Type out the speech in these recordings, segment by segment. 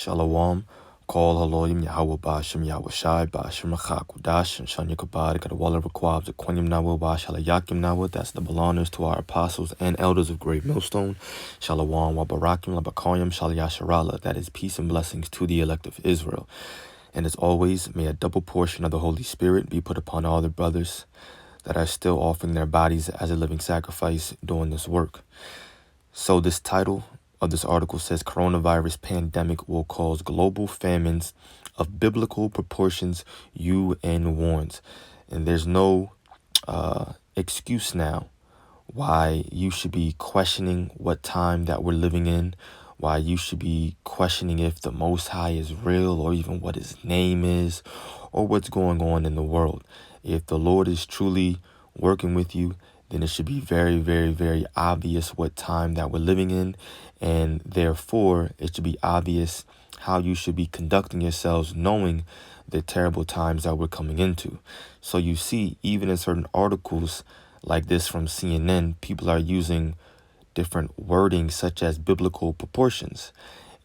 Shalom. Call Haloyim Yahweh Bashim Yahushai Bashim Rachakudash and Shanya Kabad Gadawala Requabs Aquanium Nawa Bashalayakim Nawa. That's the belongers to our apostles and elders of Great Millstone. Shalom Wabarakim Labakayim Shalayasharala. That is peace and blessings to the elect of Israel. And as always, may a double portion of the Holy Spirit be put upon all the brothers that are still offering their bodies as a living sacrifice doing this work. So this title of this article says coronavirus pandemic will cause global famines of biblical proportions, UN warns. And there's no excuse now why you should be questioning what time that we're living in, why you should be questioning if the Most High is real or even what his name is or what's going on in the world. If the Lord is truly working with you, then it should be very, very, very obvious what time that we're living in. And therefore, it should be obvious how you should be conducting yourselves, knowing the terrible times that we're coming into. So you see, even in certain articles like this from CNN, people are using different wording such as biblical proportions.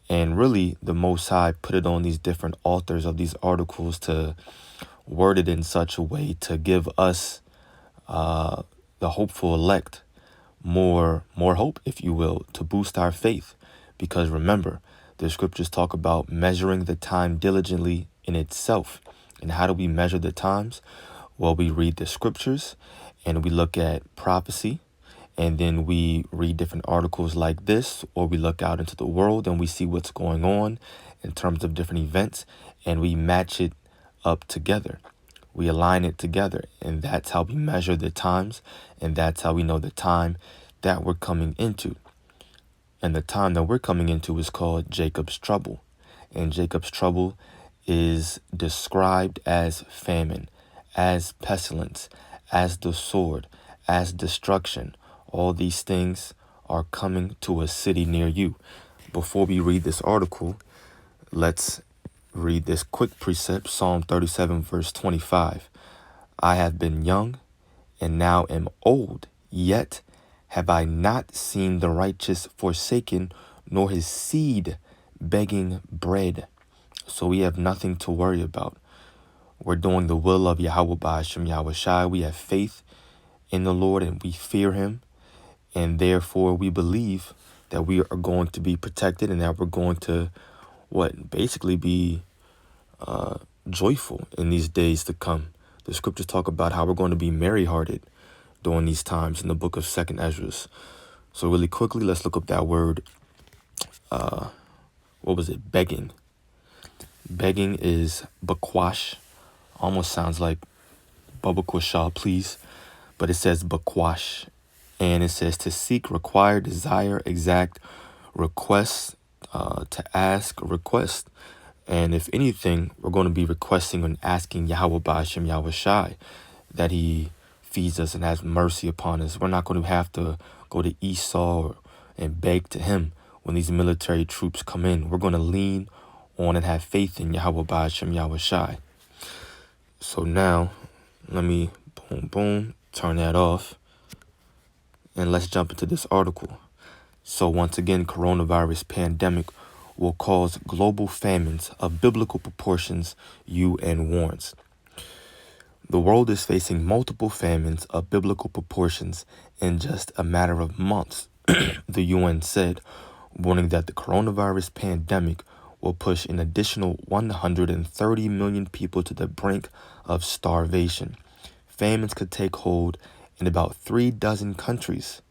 And really, the Most High put it on these different authors of these articles to word it in such a way to give us, the hopeful elect, more hope, if you will, to boost our faith. Because remember, the scriptures talk about measuring the time diligently in itself. And how do we measure the times? Well, we read the scriptures and we look at prophecy, and then we read different articles like this, or we look out into the world and we see what's going on in terms of different events, and we match it up together. We align it together, and that's how we measure the times, and that's how we know the time that we're coming into. And the time that we're coming into is called Jacob's trouble. And Jacob's trouble is described as famine, as pestilence, as the sword, as destruction. All these things are coming to a city near you. Before we read this article, let's read this quick precept, Psalm 37, verse 25. I have been young and now am old, yet have I not seen the righteous forsaken, nor his seed begging bread. So we have nothing to worry about. We're doing the will of Yahweh Ba'ashem Yahushai. We have faith in the Lord and we fear him. And therefore we believe that we are going to be protected and that we're going to basically be joyful in these days to come. The scriptures talk about how we're going to be merry-hearted during these times in the book of 2nd Ezra. So really quickly, let's look up that word. Begging. Begging is bakwash. Almost sounds like Baba Kwasha, please. But it says bakwash. And it says to seek, require, desire, exact, request, to ask, request. And if anything, we're going to be requesting and asking Yahweh Ba'ashem Yahushai that he feeds us and has mercy upon us. We're not going to have to go to Esau and beg to him when these military troops come in. We're going to lean on and have faith in Yahweh Ba'ashem Yahushai. So now, let me, turn that off. And let's jump into this article. So once again, coronavirus pandemic will cause global famines of biblical proportions, UN warns. The world is facing multiple famines of biblical proportions in just a matter of months, the UN said, warning that the coronavirus pandemic will push an additional 130 million people to the brink of starvation. Famines could take hold in about 36 countries.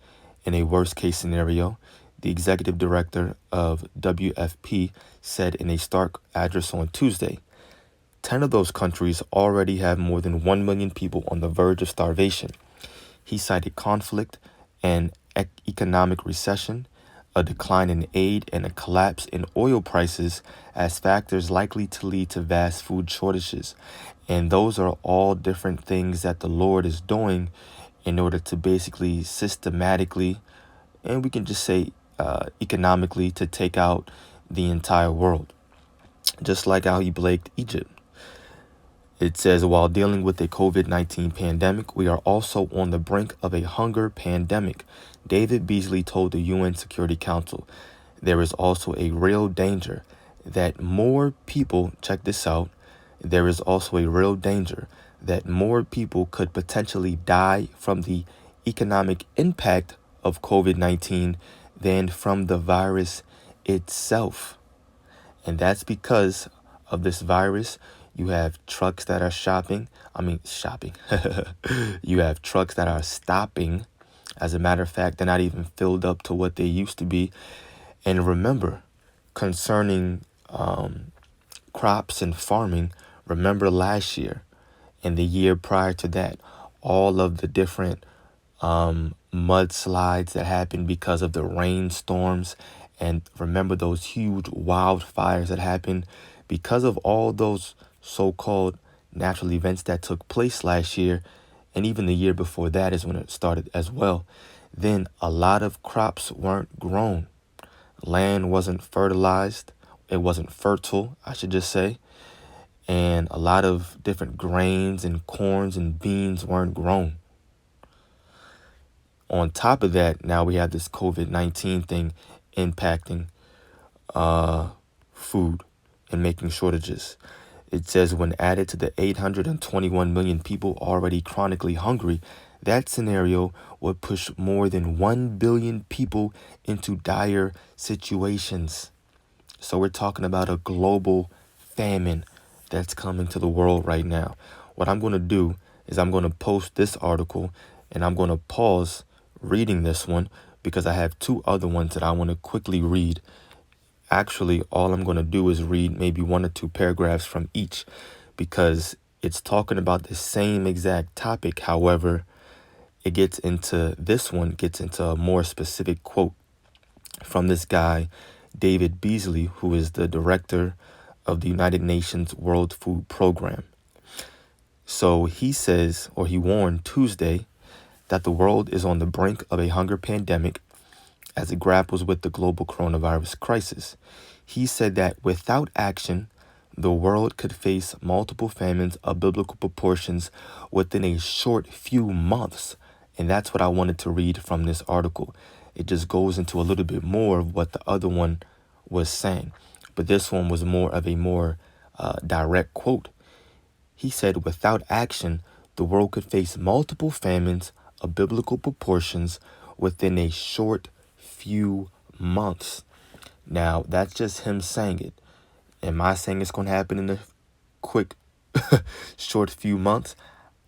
In a worst-case scenario, the executive director of WFP said in a stark address on Tuesday, 10 of those countries already have more than 1 million people on the verge of starvation. He cited conflict and economic recession, a decline in aid, and a collapse in oil prices as factors likely to lead to vast food shortages. And those are all different things that the Lord is doing in order to basically systematically, and we can just say economically, to take out the entire world. Just like how he plagued Egypt. It says, while dealing with a COVID-19 pandemic, we are also on the brink of a hunger pandemic. David Beasley told the UN Security Council, there is also a real danger that more people, check this out, there is also a real danger that more people could potentially die from the economic impact of COVID-19 than from the virus itself. And that's because of this virus. You have trucks that are shopping. You have trucks that are stopping. As a matter of fact, they're not even filled up to what they used to be. And remember, concerning crops and farming, remember last year and the year prior to that, all of the different mudslides that happened because of the rainstorms. And remember those huge wildfires that happened because of all those so-called natural events that took place last year. And even the year before that is when it started as well. Then a lot of crops weren't grown. Land wasn't fertilized. It wasn't fertile, I should just say. And a lot of different grains and corns and beans weren't grown. On top of that, now we have this COVID-19 thing impacting food and making shortages. It says when added to the 821 million people already chronically hungry, that scenario would push more than 1 billion people into dire situations. So we're talking about a global famine that's coming to the world right now. What I'm going to do is I'm going to post this article and I'm going to pause reading this one because I have two other ones that I want to quickly read. Actually, all I'm going to do is read maybe one or two paragraphs from each because it's talking about the same exact topic. However, this one gets into a more specific quote from this guy, David Beasley, who is the director of the United Nations World Food Program. So he says, or he warned Tuesday, that the world is on the brink of a hunger pandemic as it grapples with the global coronavirus crisis. He said that without action, the world could face multiple famines of biblical proportions within a short few months. And that's what I wanted to read from this article. It just goes into a little bit more of what the other one was saying. But this one was more of a more direct quote. He said, without action, the world could face multiple famines of biblical proportions within a short few months. Now, that's just him saying it. Am I saying it's going to happen in a quick, short few months?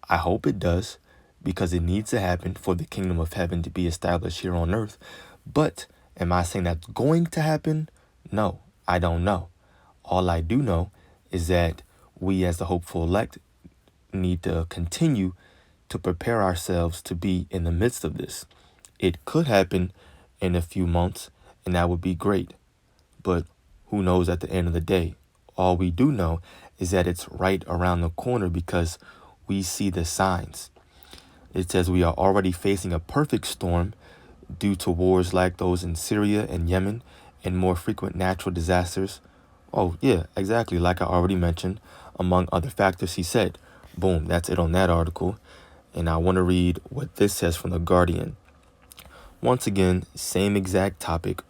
I hope it does, because it needs to happen for the kingdom of heaven to be established here on earth. But am I saying that's going to happen? No, I don't know. All I do know is that we as the hopeful elect need to continue to prepare ourselves to be in the midst of this. It could happen in a few months, and that would be great. But who knows at the end of the day? All we do know is that it's right around the corner because we see the signs. It says we are already facing a perfect storm due to wars like those in Syria and Yemen and more frequent natural disasters. Oh, yeah, exactly. Like I already mentioned, among other factors, he said. Boom, that's it on that article. And I want to read what this says from The Guardian. Once again, same exact topic,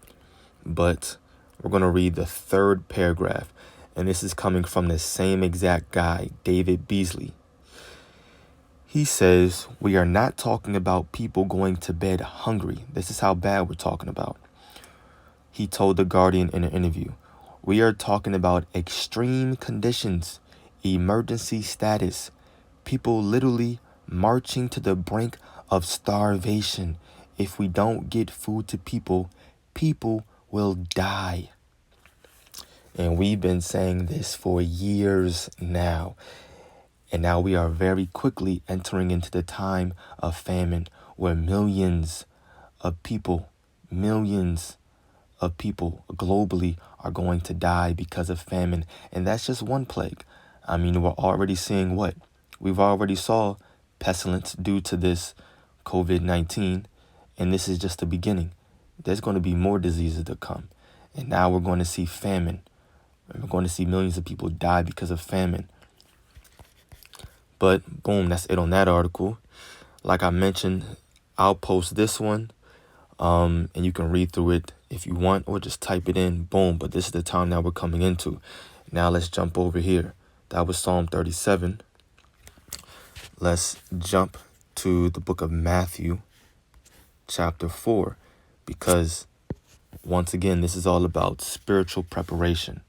but we're going to read the third paragraph. And this is coming from the same exact guy, David Beasley. He says, we are not talking about people going to bed hungry. This is how bad we're talking about. He told The Guardian in an interview, we are talking about extreme conditions, emergency status, people literally marching to the brink of starvation. If we don't get food to people, people will die. And we've been saying this for years now. And now we are very quickly entering into the time of famine where millions of people globally are going to die because of famine. And that's just one plague. I mean, we're already seeing what? We've already saw pestilence due to this COVID-19. And this is just the beginning. There's going to be more diseases to come. And now we're going to see famine. And we're going to see millions of people die because of famine. But boom, that's it on that article. Like I mentioned, I'll post this one And you can read through it if you want, or just type it in, boom. But this is the time that we're coming into. Now let's jump over here. That was Psalm 37. Let's jump to the book of Matthew, chapter 4, because once again, this is all about spiritual preparation.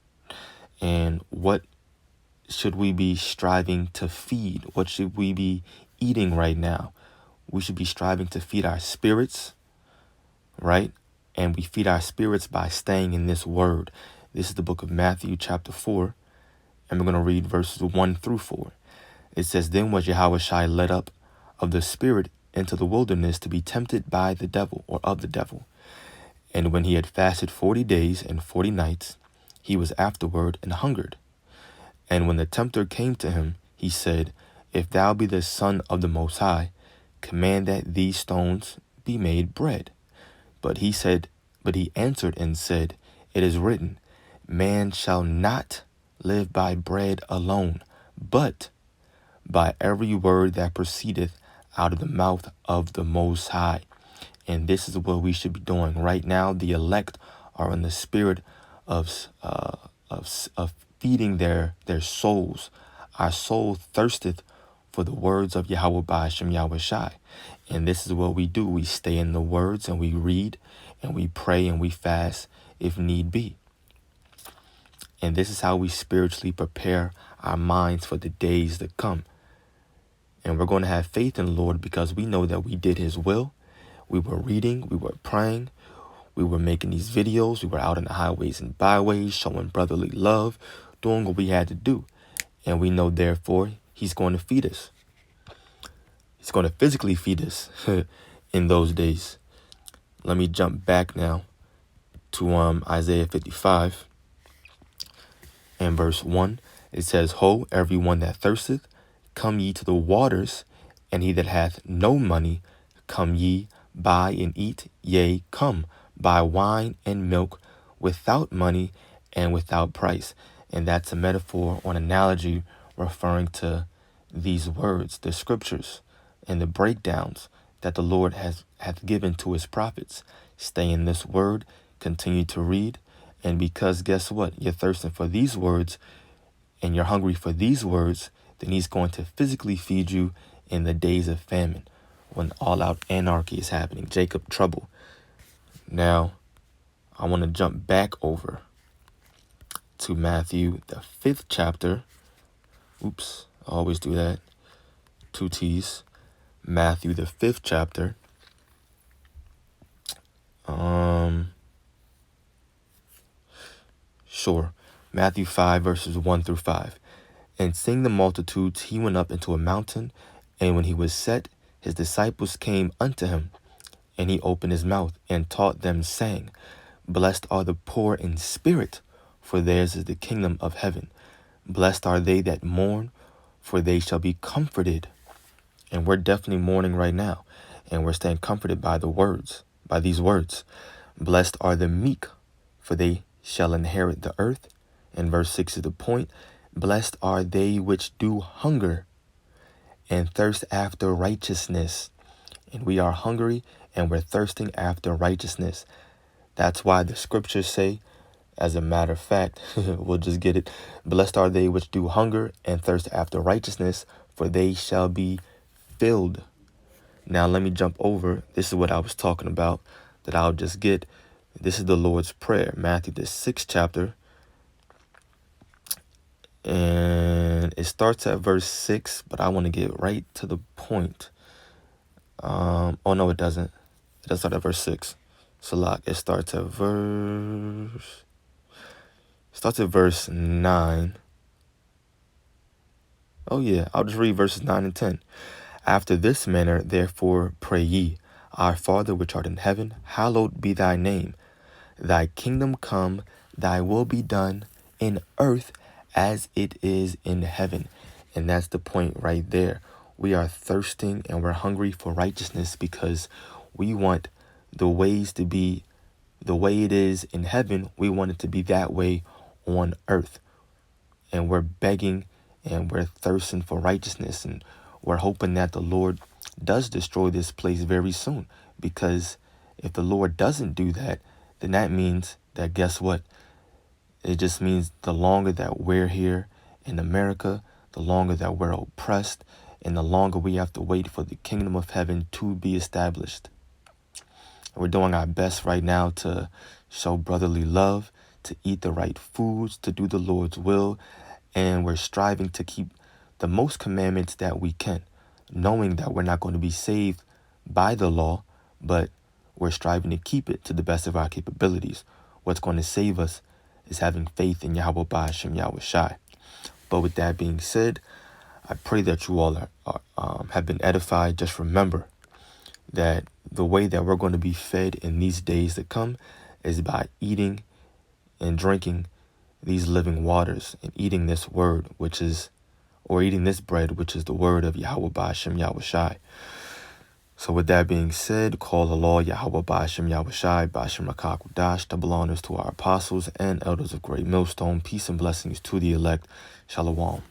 And what should we be striving to feed? What should we be eating right now? We should be striving to feed our spirits, right? And we feed our spirits by staying in this word. This is the book of Matthew, chapter 4, and we're going to read verses 1 through 4. It says, Then was Yahushua led up of the Spirit into the wilderness to be tempted by the devil, or of the devil. And when he had fasted 40 days and 40 nights, he was afterward and hungered. And when the tempter came to him, he said, If thou be the Son of the Most High, command that these stones be made bread. But he answered and said, It is written, Man shall not live by bread alone, but by every word that proceedeth out of the mouth of the Most High. And this is what we should be doing right now. The elect are in the spirit of feeding their souls. Our soul thirsteth for the words of Yahweh Ba'ashem Yahushai. And this is what we do. We stay in the words and we read and we pray and we fast if need be. And this is how we spiritually prepare our minds for the days to come. And we're going to have faith in the Lord because we know that we did his will. We were reading, we were praying, we were making these videos, we were out in the highways and byways, showing brotherly love, doing what we had to do. And we know, therefore, he's going to feed us. He's going to physically feed us in those days. Let me jump back now to Isaiah 55 and verse 1. It says, Ho, everyone that thirsteth, come ye to the waters, and he that hath no money, come ye, buy and eat, yea, come, buy wine and milk without money and without price. And that's a metaphor or an analogy referring to these words, the scriptures, and the breakdowns that the Lord hath given to his prophets. Stay in this word, continue to read, and because guess what? You're thirsting for these words, and you're hungry for these words, then he's going to physically feed you in the days of famine, when all-out anarchy is happening, Jacob trouble. Now, I want to jump back over to Matthew, the 5th chapter. Oops, I always do that. 2 T's. Matthew, the 5th chapter. Sure. Matthew 5, verses 1 through 5. And seeing the multitudes, he went up into a mountain, and when he was set, his disciples came unto him, and he opened his mouth and taught them, saying, Blessed are the poor in spirit, for theirs is the kingdom of heaven. Blessed are they that mourn, for they shall be comforted. And we're definitely mourning right now, and we're staying comforted by these words. Blessed are the meek, for they shall inherit the earth. And verse 6 is the point. Blessed are they which do hunger and thirst after righteousness. And we are hungry and we're thirsting after righteousness. That's why the scriptures say, as a matter of fact, we'll just get it. Blessed are they which do hunger and thirst after righteousness, for they shall be filled. Now let me jump over. This is what I was talking about that I'll just get. This is the Lord's Prayer, Matthew, the 6th chapter. And it starts at verse 6, but I want to get right to the point. Oh, no, it doesn't. It doesn't start at verse 6. Salak, it starts at verse 9. Oh, yeah, I'll just read verses 9 and 10. After this manner, therefore, pray ye, Our Father which art in heaven, hallowed be thy name. Thy kingdom come, thy will be done in earth as it is in heaven. And that's the point right there. We are thirsting and we're hungry for righteousness because we want the ways to be the way it is in heaven. We want it to be that way on earth. And we're begging and we're thirsting for righteousness. And we're hoping that the Lord does destroy this place very soon, because If the Lord doesn't do that, then that means that, guess what? It just means the longer that we're here in America, the longer that we're oppressed, and the longer we have to wait for the kingdom of heaven to be established. We're doing our best right now to show brotherly love, to eat the right foods, to do the Lord's will, and we're striving to keep the most commandments that we can, knowing that we're not going to be saved by the law, but we're striving to keep it to the best of our capabilities. What's going to save us is having faith in Yahweh Ba'ashem Yahweh Shai. But with that being said, I pray that you all have been edified. Just remember that the way that we're going to be fed in these days to come is by eating and drinking these living waters and eating this word, eating this bread, which is the word of Yahweh Ba'ashem Yahweh Shai. So with that being said, call the law Yahweh Ba'ashem Yahweh Shai, Ba'ashem Rakakudash, double honors to our apostles and elders of Great Millstone. Peace and blessings to the elect. Shalom.